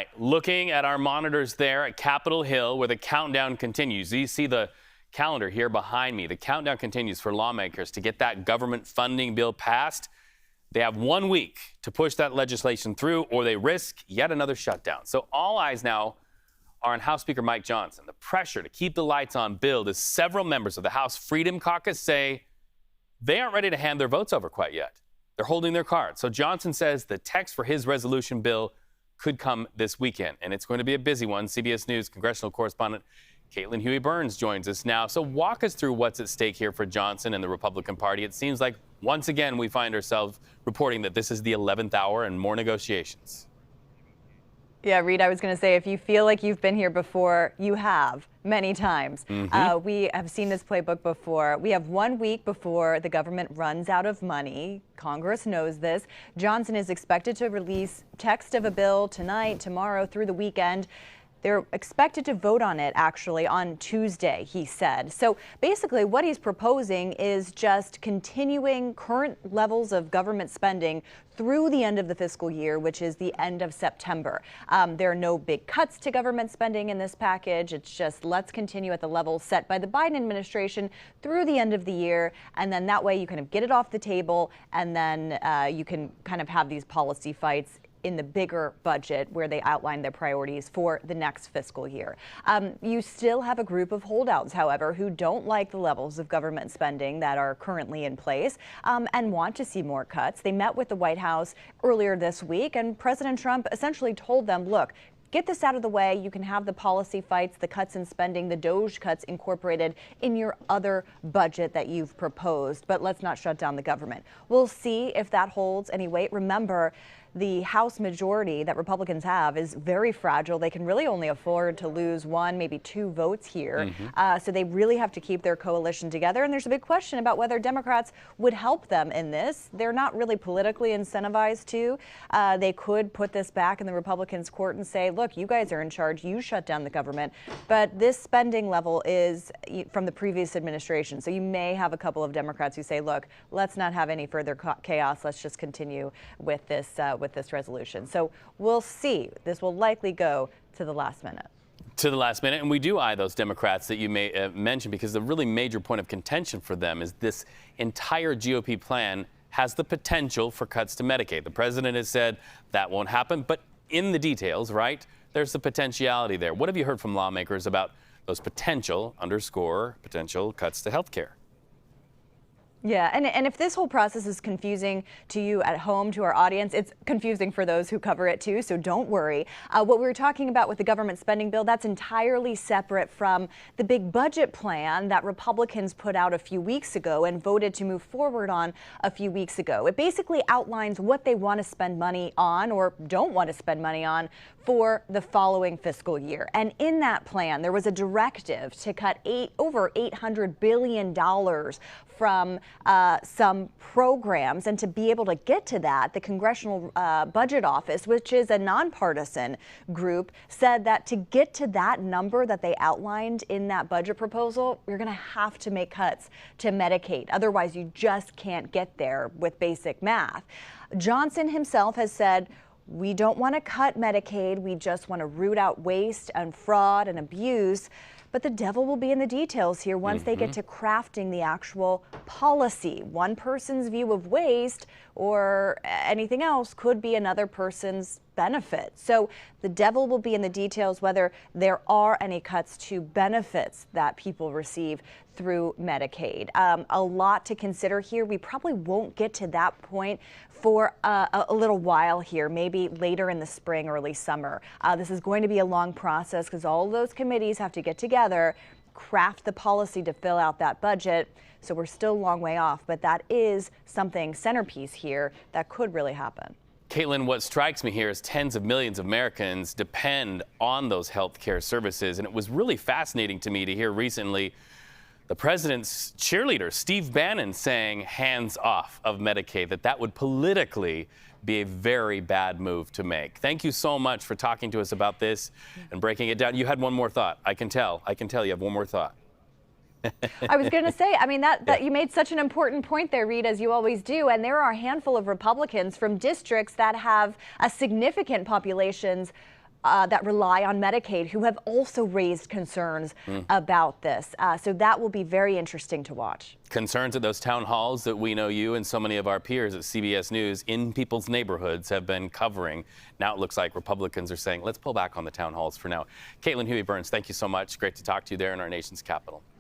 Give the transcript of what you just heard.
right, looking at our monitors there at Capitol Hill where the countdown continues. You see the calendar here behind me. The countdown continues for lawmakers to get that government funding bill passed. They have 1 week to push that legislation through or they risk yet another shutdown. So all eyes now are on House Speaker Mike Johnson. The pressure to keep the lights on build as several members of the House Freedom Caucus say they aren't ready to hand their votes over quite yet. They're holding their cards. So Johnson says the text for his resolution bill could come this weekend, and it's going to be a busy one. CBS News congressional correspondent Caitlin Huey-Burns joins us now. So walk us through what's at stake here for Johnson and the Republican Party. It seems like once again we find ourselves reporting that this is the 11th hour and more negotiations. Yeah, Reed, I was going to say, if you feel like you've been here before, you have many times. We have seen this playbook before. We have 1 week before the government runs out of money. Congress knows this. Johnson is expected to release text of a bill tonight, tomorrow, through the weekend. They're expected to vote on it, actually, on Tuesday, he said. So basically what he's proposing is just continuing current levels of government spending through the end of the fiscal year, which is the end of September. There are no big cuts to government spending in this package. It's just let's continue at the level set by the Biden administration through the end of the year. And then that way you kind of get it off the table and then you can kind of have these policy fights in the bigger budget where they outline their priorities for the next fiscal year. You still have a group of holdouts, however, who don't like the levels of government spending that are currently in place and want to see more cuts. They met with the White House earlier this week, and President Trump essentially told them, look, get this out of the way. You can have the policy fights, the cuts in spending, the DOGE cuts incorporated in your other budget that you've proposed, but let's not shut down the government. We'll see if that holds any weight. Remember, the House majority that Republicans have is very fragile. They can really only afford to lose one, maybe two votes here. So they really have to keep their coalition together. And there's a big question about whether Democrats would help them in this. They're not really politically incentivized to. They could put this back in the Republicans' court and say, look, you guys are in charge. You shut down the government. But this spending level is from the previous administration. So you may have a couple of Democrats who say, look, let's not have any further chaos. Let's just continue with this resolution. So we'll see. This will likely go to the last minute. To the last minute. And we do eye those Democrats that you may mention because the really major point of contention for them is this entire GOP plan has the potential for cuts to Medicaid. The president has said that won't happen, but in the details, right, there's the potentiality there. What have you heard from lawmakers about those potential cuts to health care? Yeah, and if this whole process is confusing to you at home, to our audience, it's confusing for those who cover it too, so don't worry. What we were talking about with the government spending bill, that's entirely separate from the big budget plan that Republicans put out a few weeks ago and voted to move forward on a few weeks ago. It basically outlines what they want to spend money on or don't want to spend money on for the following fiscal year. And in that plan, there was a directive to cut over $800 billion from some programs. And to be able to get to that, the Congressional Budget Office, which is a nonpartisan group, said that to get to that number that they outlined in that budget proposal, you're going to have to make cuts to Medicaid. Otherwise, you just can't get there with basic math. Johnson himself has said, we don't want to cut Medicaid. We just want to root out waste and fraud and abuse. But the devil will be in the details here once they get to crafting the actual policy. One person's view of waste or anything else could be another person's benefit. So the devil will be in the details whether there are any cuts to benefits that people receive through Medicaid. A lot to consider here. We probably won't get to that point for a little while here, maybe later in the spring, early summer. This is going to be a long process because all those committees have to get together, craft the policy to fill out that budget. So we're still a long way off, but that is something centerpiece here that could really happen. Caitlin, what strikes me here is tens of millions of Americans depend on those health care services. And it was really fascinating to me to hear recently the president's cheerleader, Steve Bannon, saying hands off of Medicaid, that would politically be a very bad move to make. Thank you so much for talking to us about this and breaking it down. You had one more thought. I can tell you have one more thought. I was going to say, I mean, that you made such an important point there, Reed, as you always do. And there are a handful of Republicans from districts that have a significant populations that rely on Medicaid who have also raised concerns about this. So that will be very interesting to watch. Concerns at those town halls that we know you and so many of our peers at CBS News in people's neighborhoods have been covering. Now it looks like Republicans are saying, let's pull back on the town halls for now. Caitlin Huey-Burns, thank you so much. Great to talk to you there in our nation's capital.